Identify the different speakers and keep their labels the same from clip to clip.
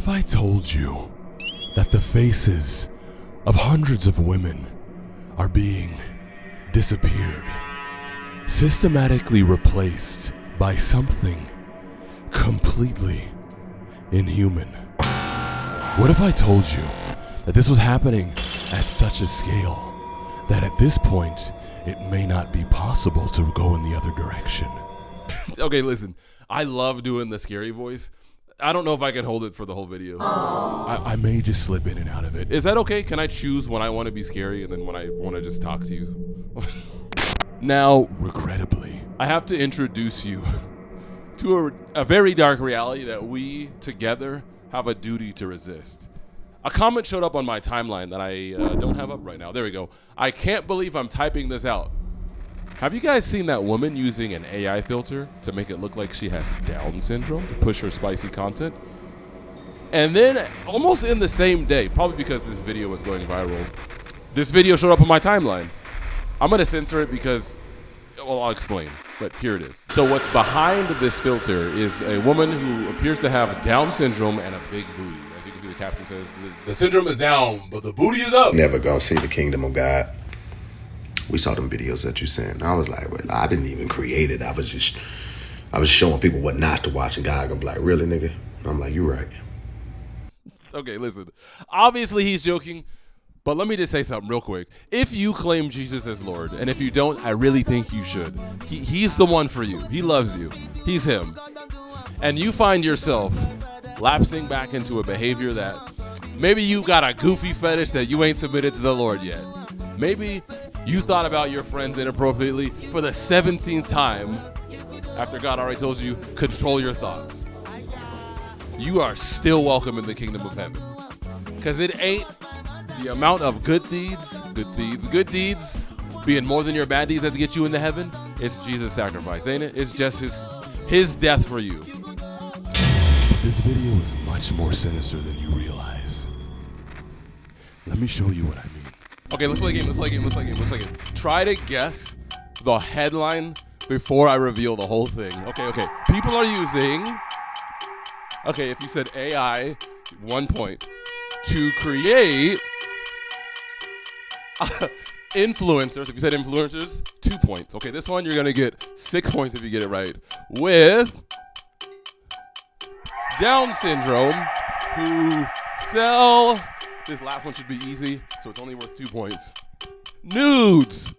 Speaker 1: if I told you that the faces of hundreds of women are being disappeared, systematically replaced by something completely inhuman? What if I told you that this was happening at such a scale that at this point it may not be possible to go in the other direction? Okay, listen, I love doing the scary voice. I don't know if I can hold it for the whole video. I may just slip in and out of it. Is that okay? Can I choose when I want to be scary and then when I want to just talk to you? Now, regrettably, I have to introduce you to a very dark reality that we together have a duty to resist. A comment showed up on my timeline that I don't have up right now. There we go. I can't believe I'm typing this out. Have you guys seen that woman using an AI filter to make it look like she has Down syndrome to push her spicy content? And then almost in the same day, probably because this video was going viral, this video showed up on my timeline. I'm gonna censor it because, well, I'll explain, but here it is. So what's behind this filter is a woman who appears to have Down syndrome and a big booty. As you can see, the caption says, the syndrome is down, but the booty is up.
Speaker 2: Never gonna see the kingdom of God. We saw them videos that you sent. I was like, well, I didn't even create it. I was showing people what not to watch, and God gonna be like, really, nigga? I'm like, you're right.
Speaker 1: Okay, listen. Obviously, he's joking, but let me just say something real quick. If you claim Jesus as Lord, and if you don't, I really think you should. He's the one for you. He loves you. He's him. And you find yourself lapsing back into a behavior that maybe you got a goofy fetish that you ain't submitted to the Lord yet. Maybe you thought about your friends inappropriately for the 17th time after God already told you, control your thoughts. You are still welcome in the kingdom of heaven. Because it ain't the amount of good deeds being more than your bad deeds that get you into heaven. It's Jesus' sacrifice, ain't it? It's just his death for you. But this video is much more sinister than you realize. Let me show you what I mean. Okay, let's play a game. Try to guess the headline before I reveal the whole thing. Okay. People are using, if you said AI, 1 point. To create influencers, if you said influencers, 2 points. Okay, this one you're gonna get 6 points if you get it right. With Down syndrome, who sell... This last one should be easy, so it's only worth 2 points. Nudes!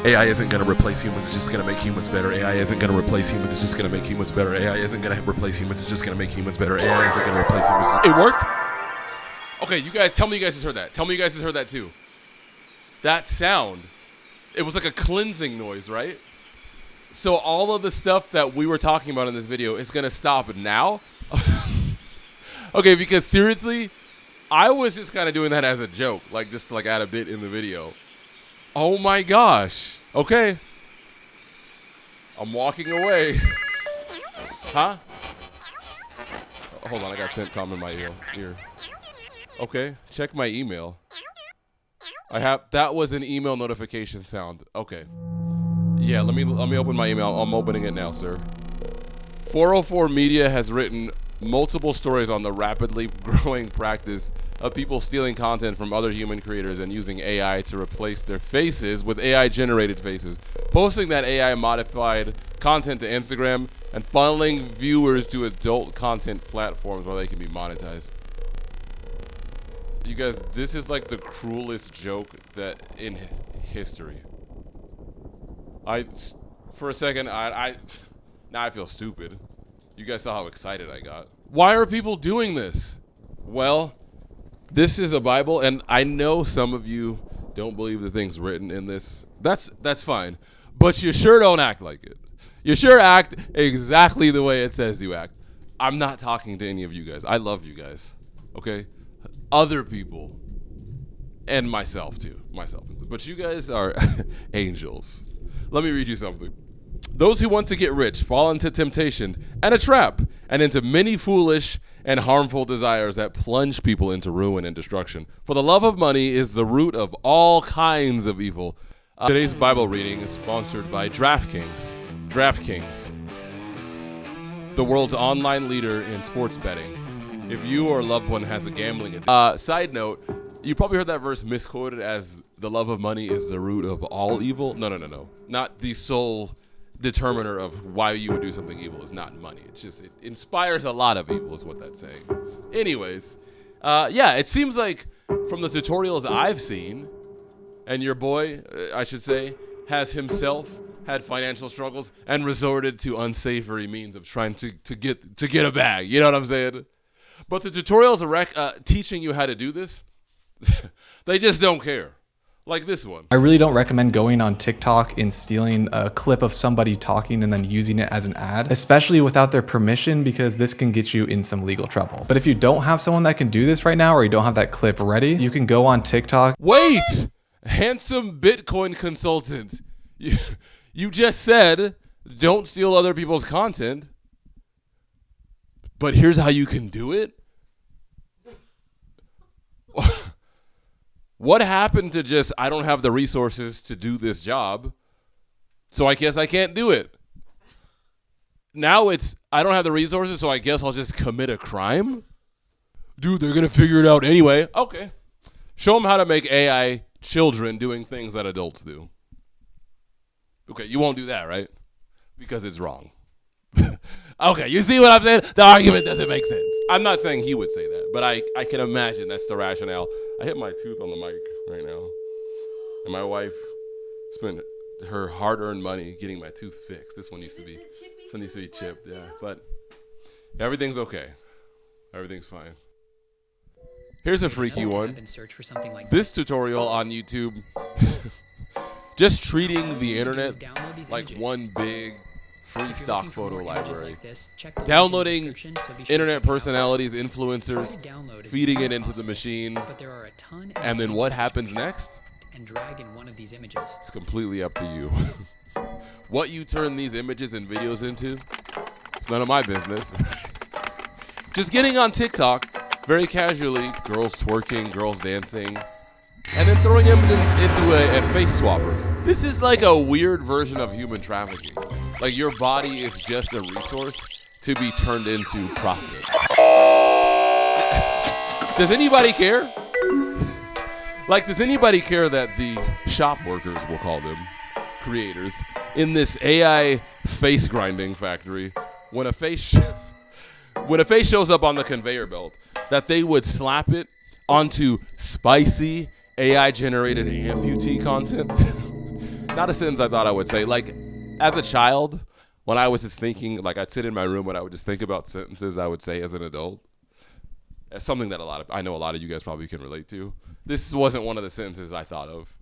Speaker 1: AI isn't gonna replace humans, it's just gonna make humans better. AI isn't gonna replace humans, it's just gonna make humans better. AI isn't gonna replace humans, it's just gonna make humans better. AI isn't gonna replace humans. It worked? Okay, you guys, tell me you guys just heard that. Tell me you guys just heard that too. That sound, it was like a cleansing noise, right? So all of the stuff that we were talking about in this video is gonna stop now? Okay, because seriously, I was just kind of doing that as a joke, like just to like add a bit in the video. Oh my gosh. Okay. I'm walking away. Huh? Hold on, I got sent comment in my ear. Okay, check my email. That was an email notification sound. Okay. Yeah, let me open my email. I'm opening it now, sir. 404 Media has written multiple stories on the rapidly growing practice of people stealing content from other human creators and using AI to replace their faces with AI-generated faces, posting that AI-modified content to Instagram, and funneling viewers to adult content platforms where they can be monetized. You guys, this is like the cruelest joke that in history. For a second, now I feel stupid. You guys saw how excited I got. Why are people doing this? Well, this is a Bible, and I know some of you don't believe the things written in this. That's fine. But you sure don't act like it. You sure act exactly the way it says you act. I'm not talking to any of you guys. I love you guys. Okay? Other people. And myself, too. But you guys are angels. Let me read you something. Those who want to get rich fall into temptation and a trap, and into many foolish and harmful desires that plunge people into ruin and destruction. For the love of money is the root of all kinds of evil. Today's Bible reading is sponsored by DraftKings. DraftKings. the world's online leader in sports betting. If you or a loved one has a gambling addiction. Side note, you probably heard that verse misquoted as the love of money is the root of all evil. No. Not the sole determiner of why you would do something evil is not money. It's just, it inspires a lot of evil is what that's saying. Anyways, it seems like from the tutorials I've seen, and your boy, I should say, has himself had financial struggles and resorted to unsavory means of trying to get a bag. You know what I'm saying? But the tutorials are teaching you how to do this. They just don't care. Like this one.
Speaker 3: I really don't recommend going on TikTok and stealing a clip of somebody talking and then using it as an ad, especially without their permission, because this can get you in some legal trouble. But if you don't have someone that can do this right now, or you don't have that clip ready, you can go on TikTok.
Speaker 1: Wait! Handsome Bitcoin consultant. You just said don't steal other people's content, but here's how you can do it? What happened to just, I don't have the resources to do this job, so I guess I can't do it? Now it's, I don't have the resources, so I guess I'll just commit a crime? Dude, they're going to figure it out anyway. Okay. Show them how to make AI children doing things that adults do. Okay, you won't do that, right? Because it's wrong. Okay, you see what I'm saying? The argument doesn't make sense. I'm not saying he would say that, but I can imagine that's the rationale. I hit my tooth on the mic right now. And my wife spent her hard-earned money getting my tooth fixed. This one used to be chipped, yeah. But everything's okay. Everything's fine. Here's a freaky one. This tutorial on YouTube, just treating the internet like one big free stock photo library. Downloading internet personalities, influencers, feeding it into the machine, and then what happens next? It's completely up to you. What you turn these images and videos into, it's none of my business. Just getting on TikTok, very casually, girls twerking, girls dancing, and then throwing them into a face swapper. This is like a weird version of human trafficking. Like your body is just a resource to be turned into profit. Does anybody care? Like, does anybody care that the shop workers, we'll call them, creators, in this AI face grinding factory, when a face shows up on the conveyor belt, that they would slap it onto spicy AI-generated amputee content? Not a sentence I thought I would say. Like, as a child, when I was just thinking, like, I'd sit in my room and I would just think about sentences I would say as an adult. It's something that I know a lot of you guys probably can relate to. This wasn't one of the sentences I thought of.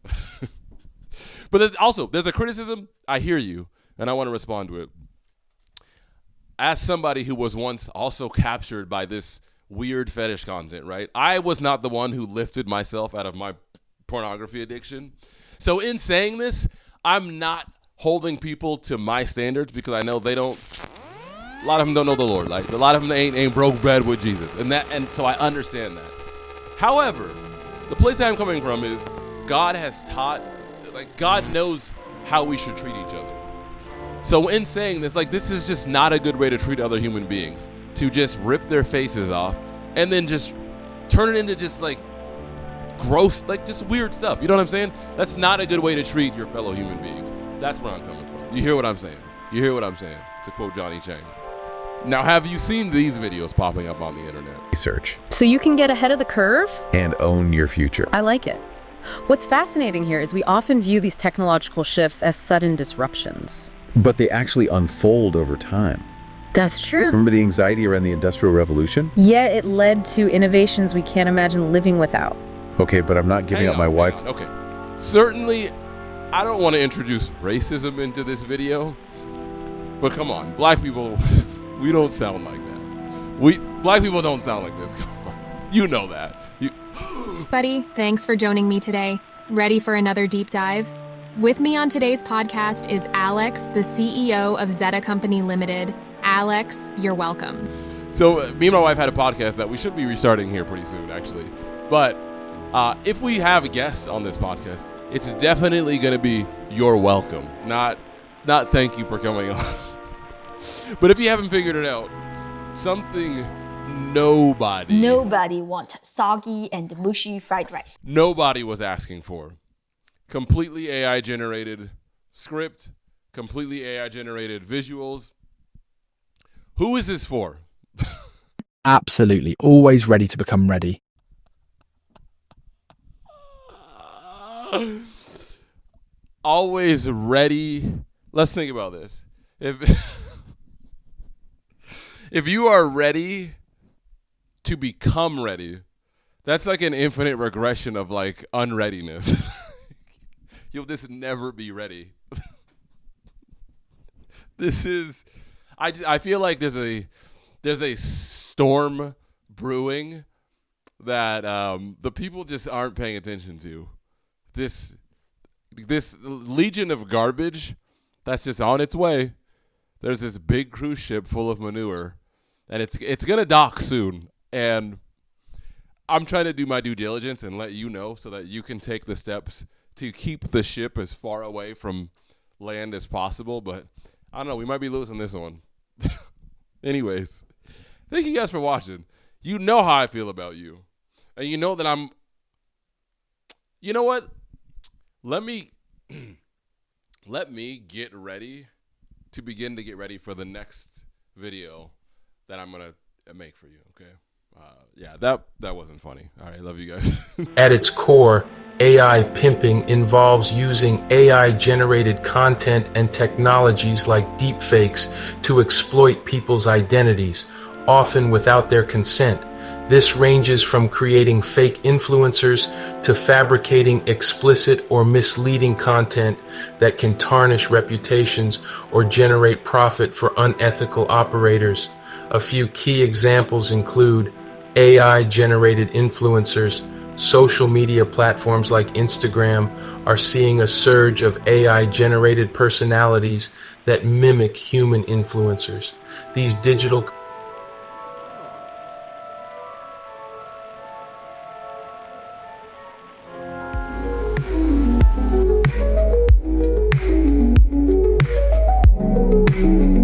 Speaker 1: But also, there's a criticism. I hear you, and I want to respond to it. As somebody who was once also captured by this weird fetish content, right? I was not the one who lifted myself out of my pornography addiction. So in saying this, I'm not holding people to my standards because I know they don't. A lot of them don't know the Lord. Like, a lot of them ain't broke bread with Jesus, and so I understand that. However, the place I'm coming from is God has taught, like, God knows how we should treat each other. So in saying this, like, this is just not a good way to treat other human beings, to just rip their faces off and then just turn it into just like gross, like just weird stuff. You know what I'm saying? That's not a good way to treat your fellow human beings. That's where I'm coming from. You hear what I'm saying? You hear what I'm saying? To quote Johnny Chang. Now, have you seen these videos popping up on the internet?
Speaker 4: Research.
Speaker 5: So you can get ahead of the curve?
Speaker 4: And own your future.
Speaker 5: I like it. What's fascinating here is we often view these technological shifts as sudden disruptions.
Speaker 4: But they actually unfold over time.
Speaker 5: That's true.
Speaker 4: Remember the anxiety around the Industrial Revolution?
Speaker 5: Yeah, it led to innovations we can't imagine living without.
Speaker 4: Okay, but I'm not giving up my wife.
Speaker 1: Okay. Certainly, I don't want to introduce racism into this video, but come on, black people, we don't sound like that. Black people don't sound like this. Come on. You know that.
Speaker 6: Buddy, thanks for joining me today. Ready for another deep dive? With me on today's podcast is Alex, the CEO of Zeta Company Limited. Alex, you're welcome.
Speaker 1: So me and my wife had a podcast that we should be restarting here pretty soon, actually. But if we have guests on this podcast, it's definitely going to be you're welcome, not thank you for coming on. But if you haven't figured it out, something
Speaker 7: Nobody want soggy and mushy fried rice.
Speaker 1: nobody was asking for. Completely AI generated script, completely AI generated visuals. Who is this for?
Speaker 8: Absolutely. Always ready to become ready.
Speaker 1: Always ready. Let's think about this. If you are ready to become ready, that's like an infinite regression of like unreadiness. You'll just never be ready. I feel like there's a storm brewing that the people just aren't paying attention to. This legion of garbage that's just on its way. There's this big cruise ship full of manure, and it's gonna dock soon. And I'm trying to do my due diligence and let you know so that you can take the steps to keep the ship as far away from land as possible. But I don't know, we might be losing this one. Anyways, thank you guys for watching. You know how I feel about you. And you know that you know what? Let me get ready to begin to get ready for the next video that I'm going to make for you, okay? Yeah, that wasn't funny. All right, love you guys.
Speaker 9: At its core, AI pimping involves using AI-generated content and technologies like deepfakes to exploit people's identities, often without their consent. This ranges from creating fake influencers to fabricating explicit or misleading content that can tarnish reputations or generate profit for unethical operators. A few key examples include AI-generated influencers. Social media platforms like Instagram are seeing a surge of AI-generated personalities that mimic human influencers. These digital
Speaker 7: Thank you.